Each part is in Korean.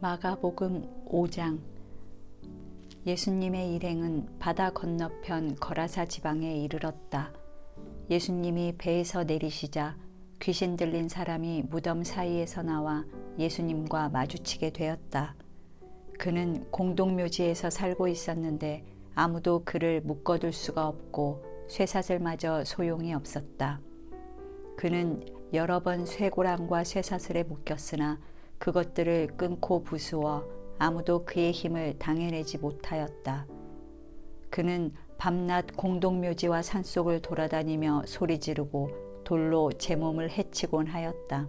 마가복음 5장. 예수님의 일행은 바다 건너편 거라사 지방에 이르렀다. 예수님이 배에서 내리시자 귀신 들린 사람이 무덤 사이에서 나와 예수님과 마주치게 되었다. 그는 공동묘지에서 살고 있었는데 아무도 그를 묶어둘 수가 없고 쇠사슬마저 소용이 없었다. 그는 여러 번 쇠고랑과 쇠사슬에 묶였으나 그것들을 끊고 부수어 아무도 그의 힘을 당해내지 못하였다. 그는 밤낮 공동묘지와 산속을 돌아다니며 소리 지르고 돌로 제 몸을 해치곤 하였다.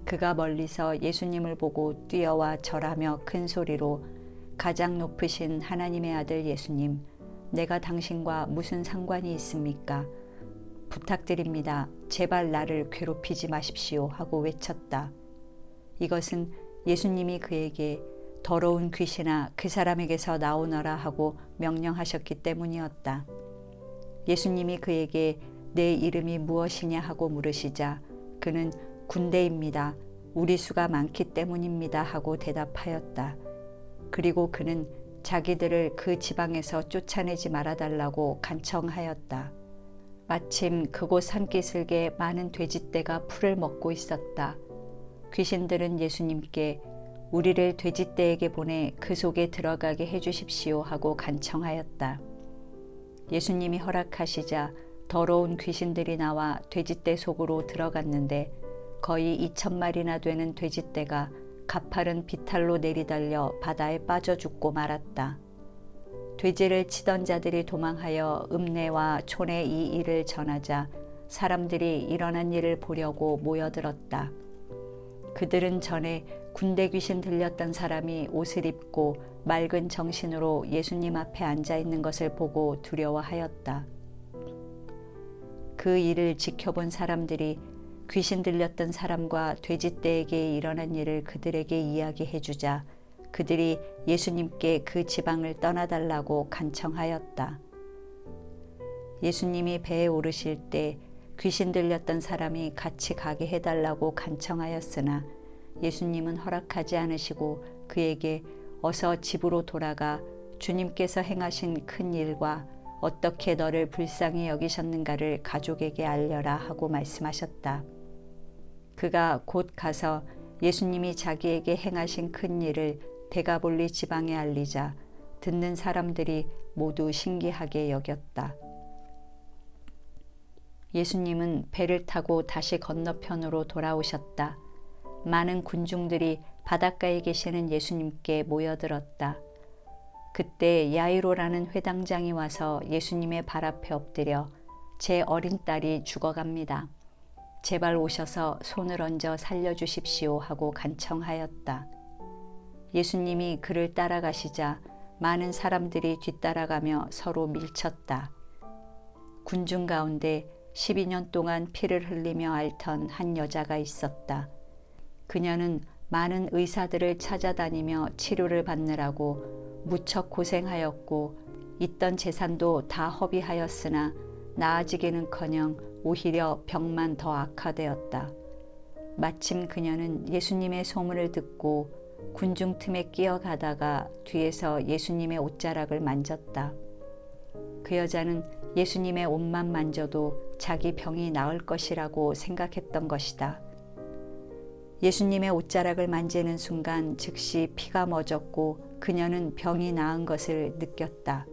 그가 멀리서 예수님을 보고 뛰어와 절하며 큰 소리로 가장 높으신 하나님의 아들 예수님, 내가 당신과 무슨 상관이 있습니까? 부탁드립니다. 제발 나를 괴롭히지 마십시오 하고 외쳤다. 이것은 예수님이 그에게 더러운 귀신아 그 사람에게서 나오너라 하고 명령하셨기 때문이었다. 예수님이 그에게 내 이름이 무엇이냐 하고 물으시자 그는 군대입니다. 우리 수가 많기 때문입니다 하고 대답하였다. 그리고 그는 자기들을 그 지방에서 쫓아내지 말아달라고 간청하였다. 마침 그곳 산기슭에 많은 돼지떼가 풀을 먹고 있었다. 귀신들은 예수님께 우리를 돼지떼에게 보내 그 속에 들어가게 해주십시오 하고 간청하였다. 예수님이 허락하시자 더러운 귀신들이 나와 돼지떼 속으로 들어갔는데 거의 2,000마리나 되는 돼지떼가 가파른 비탈로 내리달려 바다에 빠져 죽고 말았다. 돼지를 치던 자들이 도망하여 읍내와 촌에 이 일을 전하자 사람들이 일어난 일을 보려고 모여들었다. 그들은 전에 군대 귀신 들렸던 사람이 옷을 입고 맑은 정신으로 예수님 앞에 앉아 있는 것을 보고 두려워하였다. 그 일을 지켜본 사람들이 귀신 들렸던 사람과 돼지떼에게 일어난 일을 그들에게 이야기해 주자 그들이 예수님께 그 지방을 떠나달라고 간청하였다. 예수님이 배에 오르실 때 귀신 들렸던 사람이 같이 가게 해달라고 간청하였으나 예수님은 허락하지 않으시고 그에게 어서 집으로 돌아가 주님께서 행하신 큰 일과 어떻게 너를 불쌍히 여기셨는가를 가족에게 알려라 하고 말씀하셨다. 그가 곧 가서 예수님이 자기에게 행하신 큰 일을 데가볼리 지방에 알리자 듣는 사람들이 모두 신기하게 여겼다. 예수님은 배를 타고 다시 건너편으로 돌아오셨다. 많은 군중들이 바닷가에 계시는 예수님께 모여들었다. 그때 야이로라는 회당장이 와서 예수님의 발 앞에 엎드려 제 어린 딸이 죽어갑니다. 제발 오셔서 손을 얹어 살려주십시오 하고 간청하였다. 예수님이 그를 따라가시자 많은 사람들이 뒤따라가며 서로 밀쳤다. 군중 가운데 12년 동안 피를 흘리며 앓던 한 여자가 있었다. 그녀는 많은 의사들을 찾아다니며 치료를 받느라고 무척 고생하였고 있던 재산도 다 허비하였으나 나아지기는커녕 오히려 병만 더 악화되었다. 마침 그녀는 예수님의 소문을 듣고 군중 틈에 끼어가다가 뒤에서 예수님의 옷자락을 만졌다. 그 여자는 예수님의 옷만 만져도 자기 병이 나을 것이라고 생각했던 것이다. 예수님의 옷자락을 만지는 순간 즉시 피가 멎었고 그녀는 병이 나은 것을 느꼈다.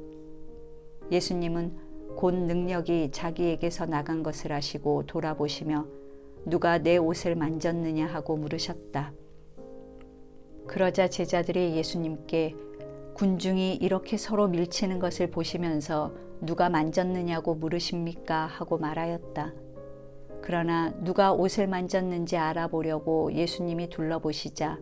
예수님은 곧 능력이 자기에게서 나간 것을 아시고 돌아보시며 누가 내 옷을 만졌느냐 하고 물으셨다. 그러자 제자들이 예수님께 군중이 이렇게 서로 밀치는 것을 보시면서 누가 만졌느냐고 물으십니까? 하고 말하였다. 그러나 누가 옷을 만졌는지 알아보려고 예수님이 둘러보시자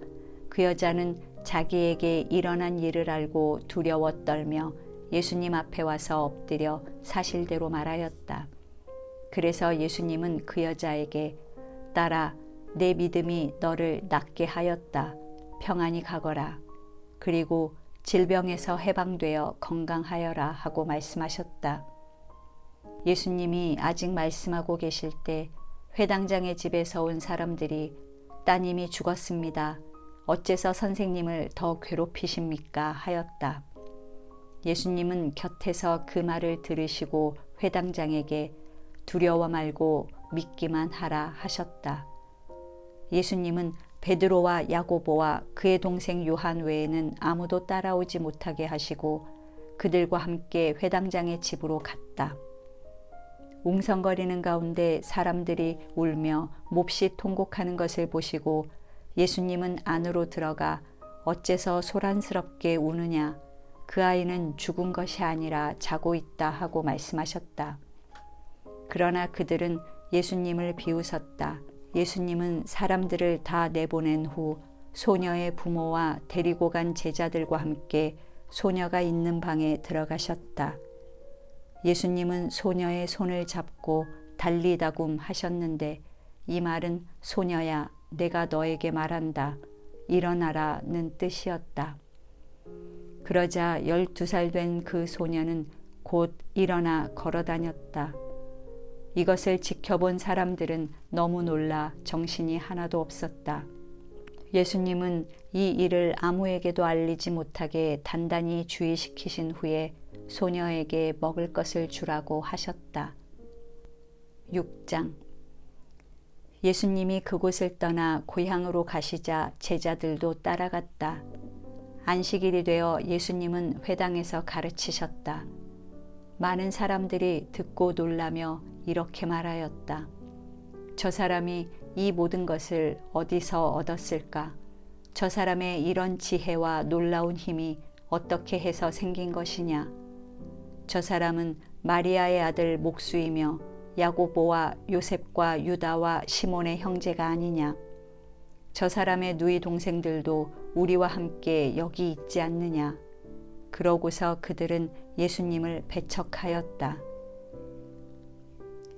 그 여자는 자기에게 일어난 일을 알고 두려워 떨며 예수님 앞에 와서 엎드려 사실대로 말하였다. 그래서 예수님은 그 여자에게 딸아, 내 믿음이 너를 낫게 하였다. 평안히 가거라. 그리고 질병에서 해방되어 건강하여라 하고 말씀하셨다. 예수님이 아직 말씀하고 계실 때 회당장의 집에서 온 사람들이 따님이 죽었습니다. 어째서 선생님을 더 괴롭히십니까? 하였다. 예수님은 곁에서 그 말을 들으시고 회당장에게 두려워 말고 믿기만 하라 하셨다. 예수님은 베드로와 야고보와 그의 동생 요한 외에는 아무도 따라오지 못하게 하시고 그들과 함께 회당장의 집으로 갔다. 웅성거리는 가운데 사람들이 울며 몹시 통곡하는 것을 보시고 예수님은 안으로 들어가 어째서 소란스럽게 우느냐? 그 아이는 죽은 것이 아니라 자고 있다 하고 말씀하셨다. 그러나 그들은 예수님을 비웃었다. 예수님은 사람들을 다 내보낸 후 소녀의 부모와 데리고 간 제자들과 함께 소녀가 있는 방에 들어가셨다. 예수님은 소녀의 손을 잡고 달리다굼 하셨는데 이 말은 소녀야 내가 너에게 말한다. 일어나라는 뜻이었다. 그러자 12살 된 그 소녀는 곧 일어나 걸어 다녔다. 이것을 지켜본 사람들은 너무 놀라 정신이 하나도 없었다. 예수님은 이 일을 아무에게도 알리지 못하게 단단히 주의시키신 후에 소녀에게 먹을 것을 주라고 하셨다. 6장. 예수님이 그곳을 떠나 고향으로 가시자 제자들도 따라갔다. 안식일이 되어 예수님은 회당에서 가르치셨다. 많은 사람들이 듣고 놀라며 이렇게 말하였다. 저 사람이 이 모든 것을 어디서 얻었을까? 저 사람의 이런 지혜와 놀라운 힘이 어떻게 해서 생긴 것이냐? 저 사람은 마리아의 아들 목수이며 야고보와 요셉과 유다와 시몬의 형제가 아니냐? 저 사람의 누이 동생들도 우리와 함께 여기 있지 않느냐? 그러고서 그들은 예수님을 배척하였다.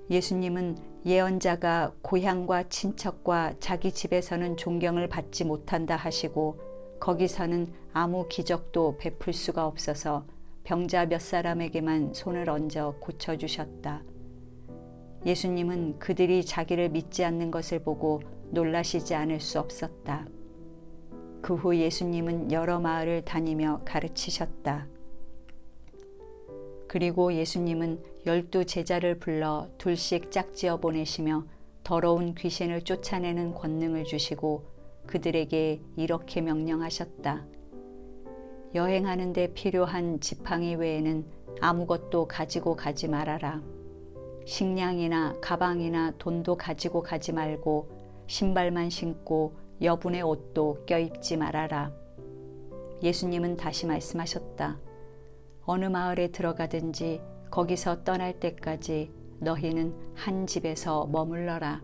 예수님은 예언자가 고향과 친척과 자기 집에서는 존경을 받지 못한다 하시고 거기서는 아무 기적도 베풀 수가 없어서 병자 몇 사람에게만 손을 얹어 고쳐주셨다. 예수님은 그들이 자기를 믿지 않는 것을 보고 놀라시지 않을 수 없었다. 그 후 예수님은 여러 마을을 다니며 가르치셨다. 그리고 예수님은 12 제자를 불러 둘씩 짝지어 보내시며 더러운 귀신을 쫓아내는 권능을 주시고 그들에게 이렇게 명령하셨다. 여행하는 데 필요한 지팡이 외에는 아무것도 가지고 가지 말아라. 식량이나 가방이나 돈도 가지고 가지 말고 신발만 신고 여분의 옷도 껴입지 말아라. 예수님은 다시 말씀하셨다. 어느 마을에 들어가든지 거기서 떠날 때까지 너희는 한 집에서 머물러라.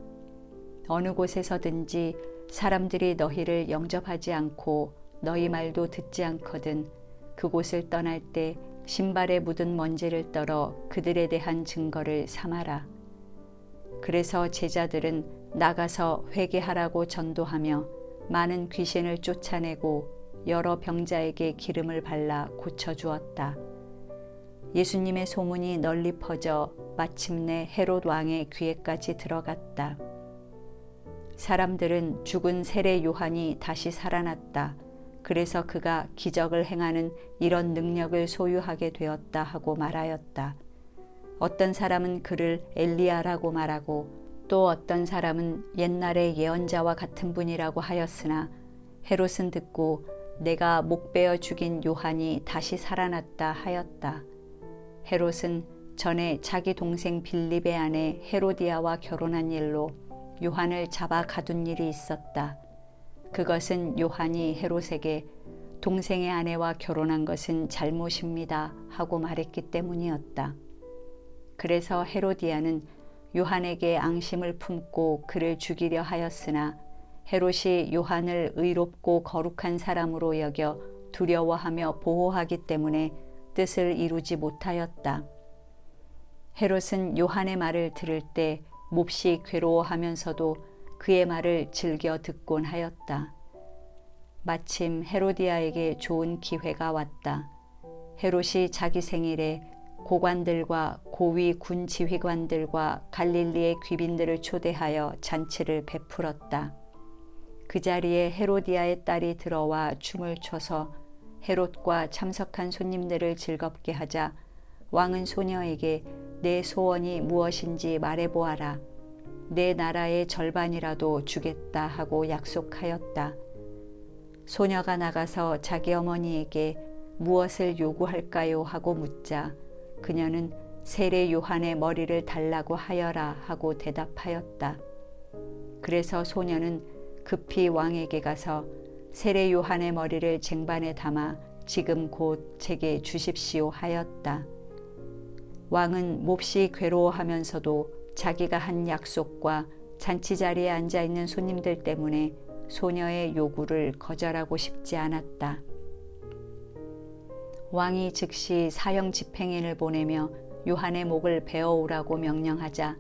어느 곳에서든지 사람들이 너희를 영접하지 않고 너희 말도 듣지 않거든 그곳을 떠날 때 신발에 묻은 먼지를 떨어 그들에 대한 증거를 삼아라. 그래서 제자들은 나가서 회개하라고 전도하며 많은 귀신을 쫓아내고 여러 병자에게 기름을 발라 고쳐주었다. 예수님의 소문이 널리 퍼져 마침내 헤롯 왕의 귀에까지 들어갔다. 사람들은 죽은 세례 요한이 다시 살아났다. 그래서 그가 기적을 행하는 이런 능력을 소유하게 되었다 하고 말하였다. 어떤 사람은 그를 엘리야라고 말하고 또 어떤 사람은 옛날의 예언자와 같은 분이라고 하였으나 헤롯은 듣고 내가 목베어 죽인 요한이 다시 살아났다 하였다. 헤롯은 전에 자기 동생 빌립의 아내 헤로디아와 결혼한 일로 요한을 잡아 가둔 일이 있었다. 그것은 요한이 헤롯에게 동생의 아내와 결혼한 것은 잘못입니다 하고 말했기 때문이었다. 그래서 헤로디아는 요한에게 앙심을 품고 그를 죽이려 하였으나 헤롯이 요한을 의롭고 거룩한 사람으로 여겨 두려워하며 보호하기 때문에 뜻을 이루지 못하였다. 헤롯은 요한의 말을 들을 때 몹시 괴로워하면서도 그의 말을 즐겨 듣곤 하였다. 마침 헤로디아에게 좋은 기회가 왔다. 헤롯이 자기 생일에 고관들과 고위 군 지휘관들과 갈릴리의 귀빈들을 초대하여 잔치를 베풀었다. 그 자리에 헤로디아의 딸이 들어와 춤을 춰서 헤롯과 참석한 손님들을 즐겁게 하자 왕은 소녀에게 내 소원이 무엇인지 말해보아라. 내 나라의 절반이라도 주겠다 하고 약속하였다. 소녀가 나가서 자기 어머니에게 무엇을 요구할까요? 하고 묻자 그녀는 세례 요한의 머리를 달라고 하여라 하고 대답하였다. 그래서 소녀는 급히 왕에게 가서 세례 요한의 머리를 쟁반에 담아 지금 곧 제게 주십시오 하였다. 왕은 몹시 괴로워하면서도 자기가 한 약속과 잔치 자리에 앉아 있는 손님들 때문에 소녀의 요구를 거절하고 싶지 않았다. 왕이 즉시 사형 집행인을 보내며 요한의 목을 베어오라고 명령하자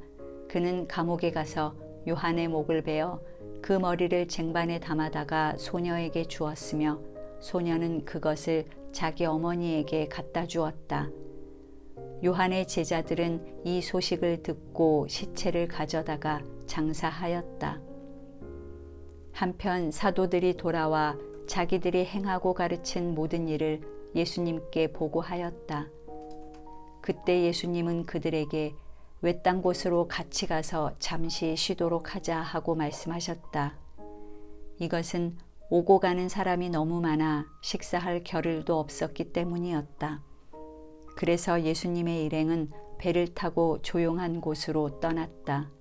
그는 감옥에 가서 요한의 목을 베어 그 머리를 쟁반에 담아다가 소녀에게 주었으며 소녀는 그것을 자기 어머니에게 갖다 주었다. 요한의 제자들은 이 소식을 듣고 시체를 가져다가 장사하였다. 한편 사도들이 돌아와 자기들이 행하고 가르친 모든 일을 예수님께 보고하였다. 그때 예수님은 그들에게 외딴 곳으로 같이 가서 잠시 쉬도록 하자 하고 말씀하셨다. 이것은 오고 가는 사람이 너무 많아 식사할 겨를도 없었기 때문이었다. 그래서 예수님의 일행은 배를 타고 조용한 곳으로 떠났다.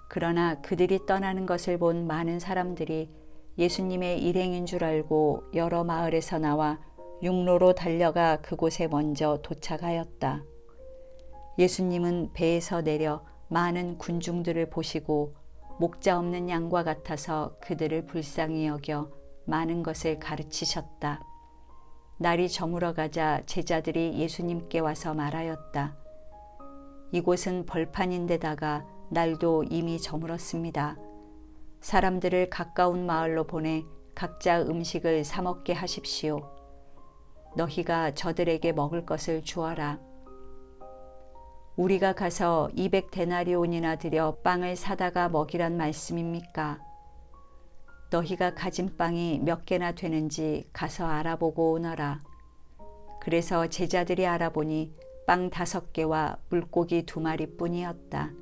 그러나 그들이 떠나는 것을 본 많은 사람들이 예수님의 일행인 줄 알고 여러 마을에서 나와 육로로 달려가 그곳에 먼저 도착하였다. 예수님은 배에서 내려 많은 군중들을 보시고 목자 없는 양과 같아서 그들을 불쌍히 여겨 많은 것을 가르치셨다. 날이 저물어 가자 제자들이 예수님께 와서 말하였다. 이곳은 벌판인데다가 날도 이미 저물었습니다. 사람들을 가까운 마을로 보내 각자 음식을 사 먹게 하십시오. 너희가 저들에게 먹을 것을 주어라. 우리가 가서 200데나리온이나 들여 빵을 사다가 먹이란 말씀입니까? 너희가 가진 빵이 몇 개나 되는지 가서 알아보고 오너라. 그래서 제자들이 알아보니 빵 5개와 물고기 2마리뿐이었다.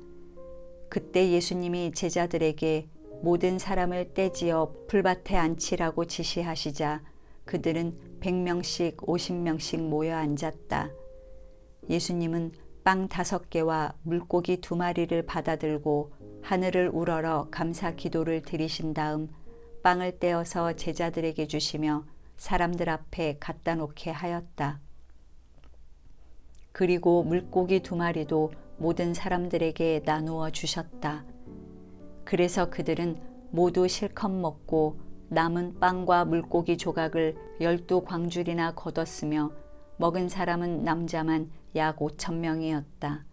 그때 예수님이 제자들에게 모든 사람을 떼지어 풀밭에 앉히라고 지시하시자 그들은 100명씩 50명씩 모여 앉았다. 예수님은 빵 5개와 물고기 2마리를 받아들고 하늘을 우러러 감사 기도를 드리신 다음 빵을 떼어서 제자들에게 주시며 사람들 앞에 갖다 놓게 하였다. 그리고 물고기 2마리도 모든 사람들에게 나누어 주셨다. 그래서 그들은 모두 실컷 먹고 남은 빵과 물고기 조각을 12광줄이나 거뒀으며 먹은 사람은 남자만 약 5,000명이었다.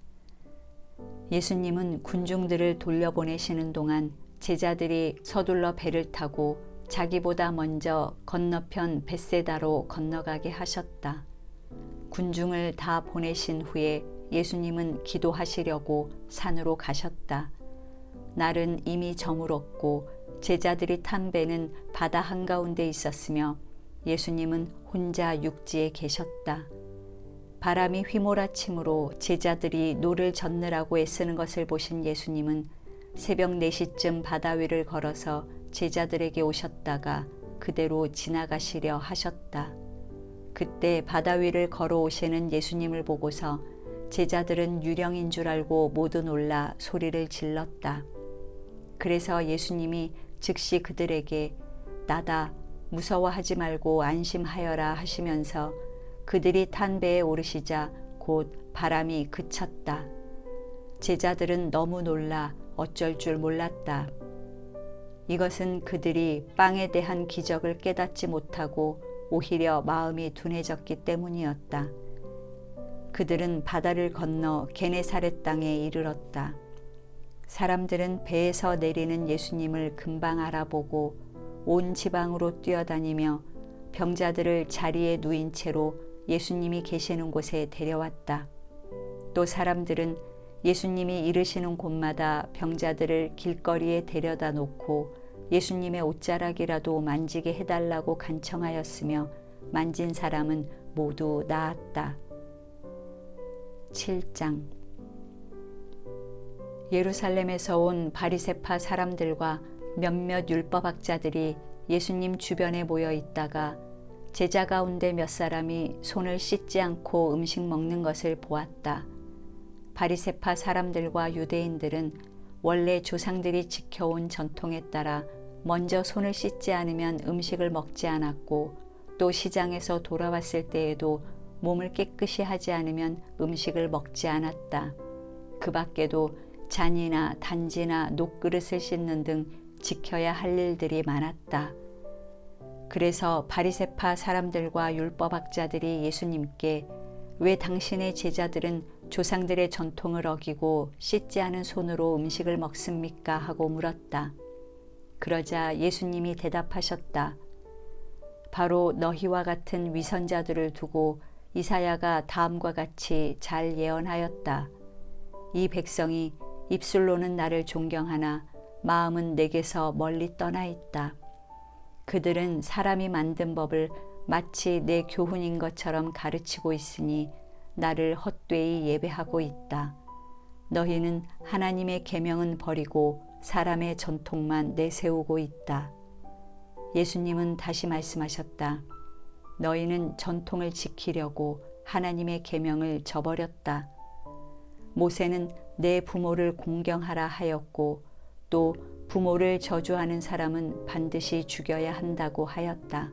예수님은 군중들을 돌려보내시는 동안 제자들이 서둘러 배를 타고 자기보다 먼저 건너편 벳세다로 건너가게 하셨다. 군중을 다 보내신 후에 예수님은 기도하시려고 산으로 가셨다. 날은 이미 저물었고 제자들이 탄 배는 바다 한가운데 있었으며 예수님은 혼자 육지에 계셨다. 바람이 휘몰아치므로 제자들이 노를 젓느라고 애쓰는 것을 보신 예수님은 새벽 4시쯤 바다 위를 걸어서 제자들에게 오셨다가 그대로 지나가시려 하셨다. 그때 바다 위를 걸어오시는 예수님을 보고서 제자들은 유령인 줄 알고 모두 놀라 소리를 질렀다. 그래서 예수님이 즉시 그들에게 나다 무서워하지 말고 안심하여라 하시면서 그들이 탄 배에 오르시자 곧 바람이 그쳤다. 제자들은 너무 놀라 어쩔 줄 몰랐다. 이것은 그들이 빵에 대한 기적을 깨닫지 못하고 오히려 마음이 둔해졌기 때문이었다. 그들은 바다를 건너 게네사렛 땅에 이르렀다. 사람들은 배에서 내리는 예수님을 금방 알아보고 온 지방으로 뛰어다니며 병자들을 자리에 누인 채로 예수님이 계시는 곳에 데려왔다. 또 사람들은 예수님이 이르시는 곳마다 병자들을 길거리에 데려다 놓고 예수님의 옷자락이라도 만지게 해달라고 간청하였으며 만진 사람은 모두 나았다. 7장. 예루살렘에서 온 바리새파 사람들과 몇몇 율법학자들이 예수님 주변에 모여 있다가 제자 가운데 몇 사람이 손을 씻지 않고 음식 먹는 것을 보았다. 바리새파 사람들과 유대인들은 원래 조상들이 지켜온 전통에 따라 먼저 손을 씻지 않으면 음식을 먹지 않았고, 또 시장에서 돌아왔을 때에도 몸을 깨끗이 하지 않으면 음식을 먹지 않았다. 그 밖에도 잔이나 단지나 녹그릇을 씻는 등 지켜야 할 일들이 많았다. 그래서 바리새파 사람들과 율법학자들이 예수님께 왜 당신의 제자들은 조상들의 전통을 어기고 씻지 않은 손으로 음식을 먹습니까? 하고 물었다. 그러자 예수님이 대답하셨다. 바로 너희와 같은 위선자들을 두고 이사야가 다음과 같이 잘 예언하였다. 이 백성이 입술로는 나를 존경하나 마음은 내게서 멀리 떠나 있다. 그들은 사람이 만든 법을 마치 내 교훈인 것처럼 가르치고 있으니 나를 헛되이 예배하고 있다. 너희는 하나님의 계명은 버리고 사람의 전통만 내세우고 있다. 예수님은 다시 말씀하셨다. 너희는 전통을 지키려고 하나님의 계명을 저버렸다. 모세는 내 부모를 공경하라 하였고, 또 부모를 저주하는 사람은 반드시 죽여야 한다고 하였다.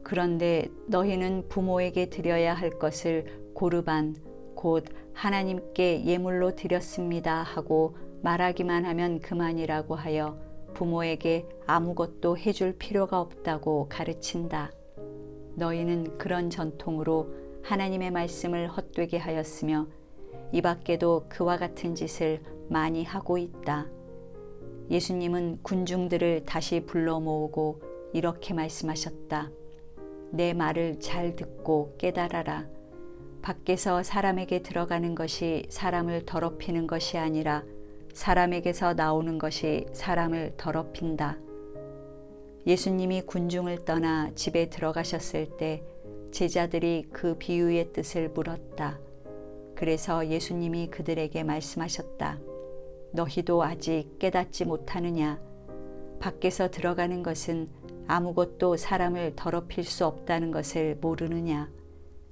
그런데 너희는 부모에게 드려야 할 것을 고르반, 곧 하나님께 예물로 드렸습니다 하고 말하기만 하면 그만이라고 하여 부모에게 아무것도 해줄 필요가 없다고 가르친다. 너희는 그런 전통으로 하나님의 말씀을 헛되게 하였으며 이 밖에도 그와 같은 짓을 많이 하고 있다. 예수님은 군중들을 다시 불러 모으고 이렇게 말씀하셨다. 내 말을 잘 듣고 깨달아라. 밖에서 사람에게 들어가는 것이 사람을 더럽히는 것이 아니라 사람에게서 나오는 것이 사람을 더럽힌다. 예수님이 군중을 떠나 집에 들어가셨을 때 제자들이 그 비유의 뜻을 물었다. 그래서 예수님이 그들에게 말씀하셨다. 너희도 아직 깨닫지 못하느냐? 밖에서 들어가는 것은 아무것도 사람을 더럽힐 수 없다는 것을 모르느냐?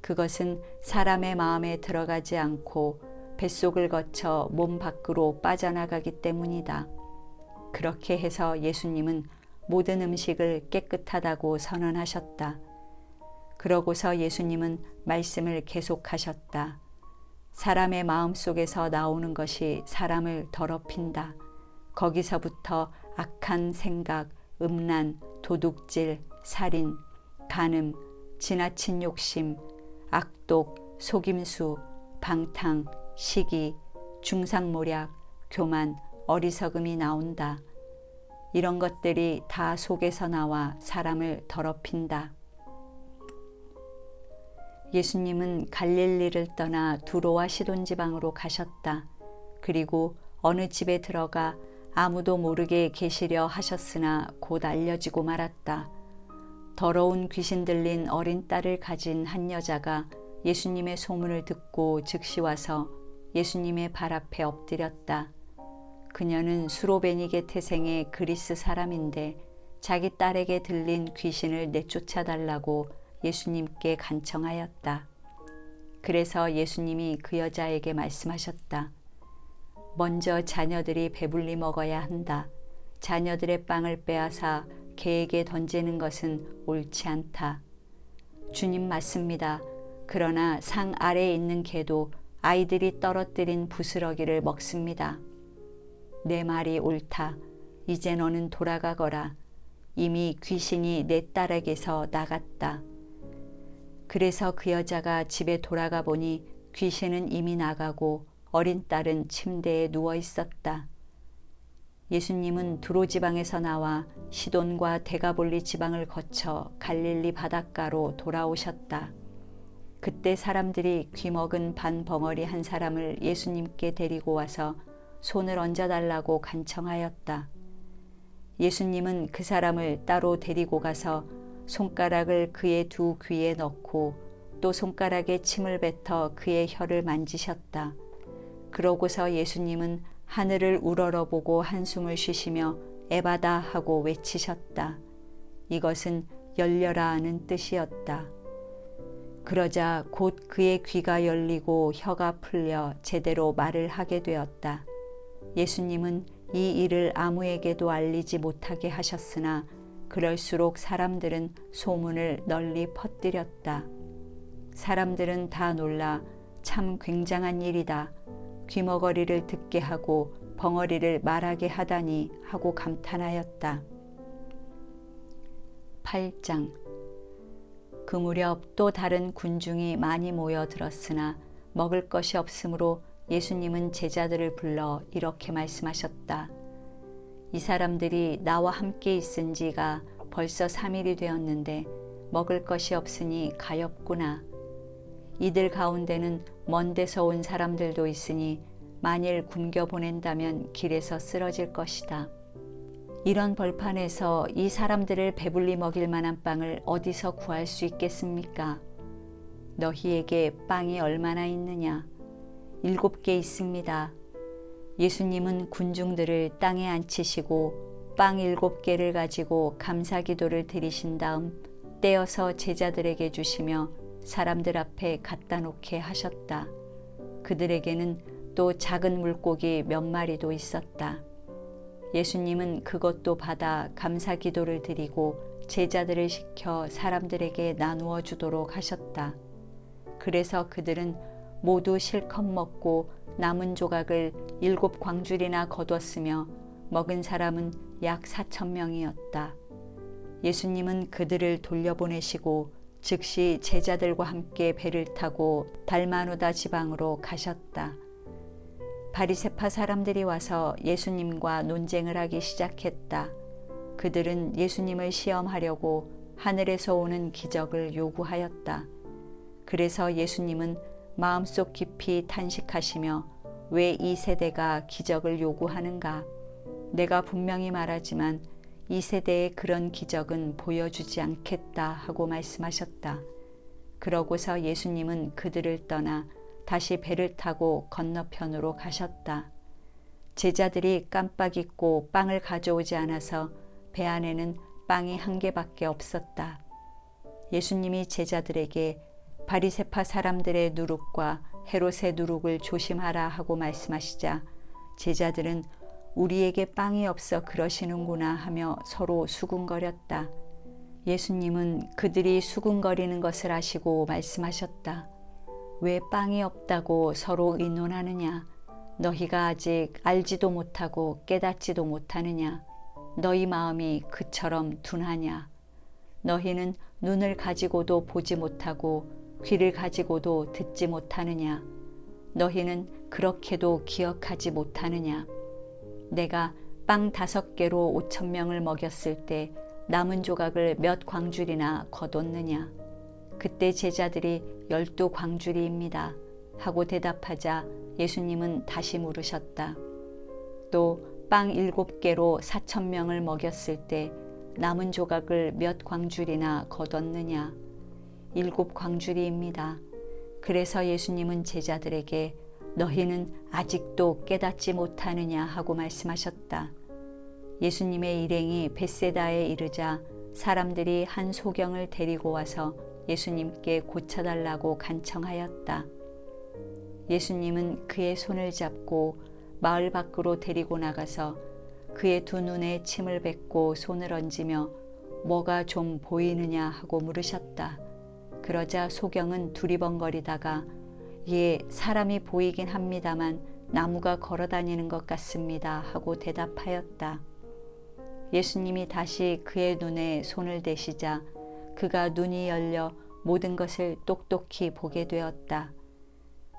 그것은 사람의 마음에 들어가지 않고 뱃속을 거쳐 몸 밖으로 빠져나가기 때문이다. 그렇게 해서 예수님은 모든 음식을 깨끗하다고 선언하셨다. 그러고서 예수님은 말씀을 계속하셨다. 사람의 마음 속에서 나오는 것이 사람을 더럽힌다. 거기서부터 악한 생각, 음란, 도둑질, 살인, 간음, 지나친 욕심, 악독, 속임수, 방탕, 시기, 중상모략, 교만, 어리석음이 나온다. 이런 것들이 다 속에서 나와 사람을 더럽힌다. 예수님은 갈릴리를 떠나 두로와 시돈 지방으로 가셨다. 그리고 어느 집에 들어가 아무도 모르게 계시려 하셨으나 곧 알려지고 말았다. 더러운 귀신 들린 어린 딸을 가진 한 여자가 예수님의 소문을 듣고 즉시 와서 예수님의 발 앞에 엎드렸다. 그녀는 수로베니게 태생의 그리스 사람인데 자기 딸에게 들린 귀신을 내쫓아달라고 예수님께 간청하였다. 그래서 예수님이 그 여자에게 말씀하셨다. 먼저 자녀들이 배불리 먹어야 한다. 자녀들의 빵을 빼앗아 개에게 던지는 것은 옳지 않다. 주님 맞습니다. 그러나 상 아래에 있는 개도 아이들이 떨어뜨린 부스러기를 먹습니다. 내 말이 옳다. 이제 너는 돌아가거라. 이미 귀신이 내 딸에게서 나갔다. 그래서 그 여자가 집에 돌아가 보니 귀신은 이미 나가고 어린 딸은 침대에 누워 있었다. 예수님은 두로 지방에서 나와 시돈과 데가볼리 지방을 거쳐 갈릴리 바닷가로 돌아오셨다. 그때 사람들이 귀먹은 반 벙어리 한 사람을 예수님께 데리고 와서 손을 얹어달라고 간청하였다. 예수님은 그 사람을 따로 데리고 가서 손가락을 그의 두 귀에 넣고 또 손가락에 침을 뱉어 그의 혀를 만지셨다. 그러고서 예수님은 하늘을 우러러보고 한숨을 쉬시며 에바다 하고 외치셨다. 이것은 열려라 하는 뜻이었다. 그러자 곧 그의 귀가 열리고 혀가 풀려 제대로 말을 하게 되었다. 예수님은 이 일을 아무에게도 알리지 못하게 하셨으나 그럴수록 사람들은 소문을 널리 퍼뜨렸다. 사람들은 다 놀라 참 굉장한 일이다. 귀머거리를 듣게 하고 벙어리를 말하게 하다니 하고 감탄하였다. 8장. 그 무렵 또 다른 군중이 많이 모여들었으나 먹을 것이 없으므로 예수님은 제자들을 불러 이렇게 말씀하셨다. 이 사람들이 나와 함께 있은 지가 벌써 3일이 되었는데 먹을 것이 없으니 가엾구나. 이들 가운데는 먼 데서 온 사람들도 있으니 만일 굶겨 보낸다면 길에서 쓰러질 것이다. 이런 벌판에서 이 사람들을 배불리 먹일 만한 빵을 어디서 구할 수 있겠습니까? 너희에게 빵이 얼마나 있느냐? 7개 있습니다. 예수님은 군중들을 땅에 앉히시고 빵 7개를 가지고 감사기도를 드리신 다음 떼어서 제자들에게 주시며 사람들 앞에 갖다 놓게 하셨다. 그들에게는 또 작은 물고기 몇 마리도 있었다. 예수님은 그것도 받아 감사기도를 드리고 제자들을 시켜 사람들에게 나누어 주도록 하셨다. 그래서 그들은 모두 실컷 먹고 남은 조각을 7광줄이나 거뒀으며 먹은 사람은 약 4,000명이었다. 예수님은 그들을 돌려보내시고 즉시 제자들과 함께 배를 타고 달마누다 지방으로 가셨다. 바리새파 사람들이 와서 예수님과 논쟁을 하기 시작했다. 그들은 예수님을 시험하려고 하늘에서 오는 기적을 요구하였다. 그래서 예수님은 마음속 깊이 탄식하시며 왜 이 세대가 기적을 요구하는가? 내가 분명히 말하지만 이 세대에 그런 기적은 보여주지 않겠다 하고 말씀하셨다. 그러고서 예수님은 그들을 떠나 다시 배를 타고 건너편으로 가셨다. 제자들이 깜빡 잊고 빵을 가져오지 않아서 배 안에는 빵이 1개밖에 없었다. 예수님이 제자들에게 바리새파 사람들의 누룩과 헤롯의 누룩을 조심하라 하고 말씀하시자 제자들은 우리에게 빵이 없어 그러시는구나 하며 서로 수군거렸다. 예수님은 그들이 수군거리는 것을 아시고 말씀하셨다. 왜 빵이 없다고 서로 의논하느냐? 너희가 아직 알지도 못하고 깨닫지도 못하느냐? 너희 마음이 그처럼 둔하냐? 너희는 눈을 가지고도 보지 못하고 귀를 가지고도 듣지 못하느냐? 너희는 그렇게도 기억하지 못하느냐? 내가 빵 5개로 5,000명을 먹였을 때 남은 조각을 몇 광줄이나 거뒀느냐? 그때 제자들이 12광줄이입니다 하고 대답하자 예수님은 다시 물으셨다. 또 빵 7개로 4,000명을 먹였을 때 남은 조각을 몇 광줄이나 거뒀느냐? 7광줄이입니다. 그래서 예수님은 제자들에게 너희는 아직도 깨닫지 못하느냐 하고 말씀하셨다. 예수님의 일행이 벳세다에 이르자 사람들이 한 소경을 데리고 와서 예수님께 고쳐달라고 간청하였다. 예수님은 그의 손을 잡고 마을 밖으로 데리고 나가서 그의 두 눈에 침을 뱉고 손을 얹으며 뭐가 좀 보이느냐 하고 물으셨다. 그러자 소경은 두리번거리다가 예, 사람이 보이긴 합니다만 나무가 걸어다니는 것 같습니다 하고 대답하였다. 예수님이 다시 그의 눈에 손을 대시자 그가 눈이 열려 모든 것을 똑똑히 보게 되었다.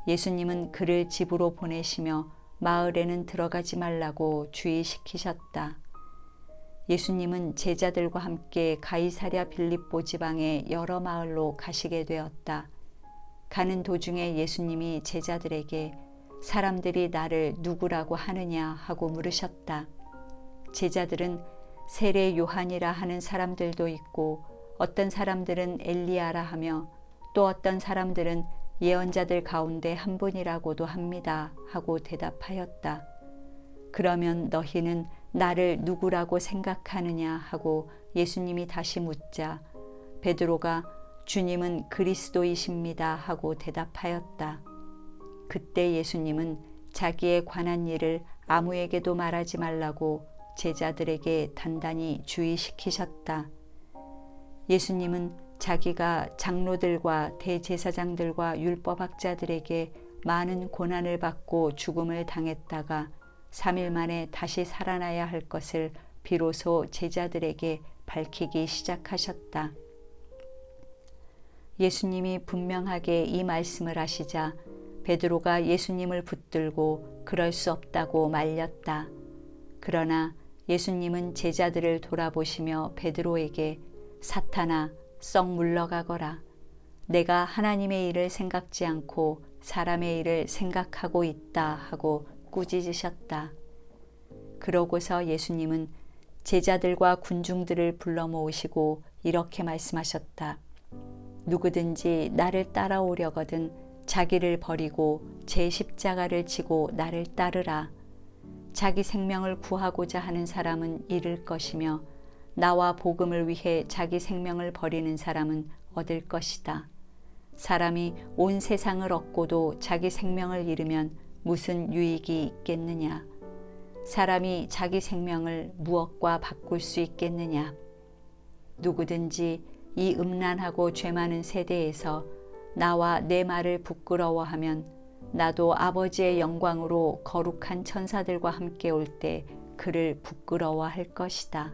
예수님은 그를 집으로 보내시며 마을에는 들어가지 말라고 주의시키셨다. 예수님은 제자들과 함께 가이사랴 빌립보 지방의 여러 마을로 가시게 되었다. 가는 도중에 예수님이 제자들에게 사람들이 나를 누구라고 하느냐 하고 물으셨다. 제자들은 세례 요한이라 하는 사람들도 있고 어떤 사람들은 엘리야라 하며 또 어떤 사람들은 예언자들 가운데 한 분이라고도 합니다 하고 대답하였다. 그러면 너희는 나를 누구라고 생각하느냐 하고 예수님이 다시 묻자 베드로가 주님은 그리스도이십니다 하고 대답하였다. 그때 예수님은 자기에 관한 일을 아무에게도 말하지 말라고 제자들에게 단단히 주의시키셨다. 예수님은 자기가 장로들과 대제사장들과 율법학자들에게 많은 고난을 받고 죽음을 당했다가 3일 만에 다시 살아나야 할 것을 비로소 제자들에게 밝히기 시작하셨다. 예수님이 분명하게 이 말씀을 하시자 베드로가 예수님을 붙들고 그럴 수 없다고 말렸다. 그러나 예수님은 제자들을 돌아보시며 베드로에게 사탄아 썩 물러가거라. 내가 하나님의 일을 생각지 않고 사람의 일을 생각하고 있다 하고 꾸짖으셨다. 그러고서 예수님은 제자들과 군중들을 불러 모으시고 이렇게 말씀하셨다. 누구든지 나를 따라오려거든 자기를 버리고 제 십자가를 지고 나를 따르라. 자기 생명을 구하고자 하는 사람은 잃을 것이며 나와 복음을 위해 자기 생명을 버리는 사람은 얻을 것이다. 사람이 온 세상을 얻고도 자기 생명을 잃으면 무슨 유익이 있겠느냐? 사람이 자기 생명을 무엇과 바꿀 수 있겠느냐? 누구든지 이 음란하고 죄 많은 세대에서 나와 내 말을 부끄러워하면 나도 아버지의 영광으로 거룩한 천사들과 함께 올 때 그를 부끄러워할 것이다.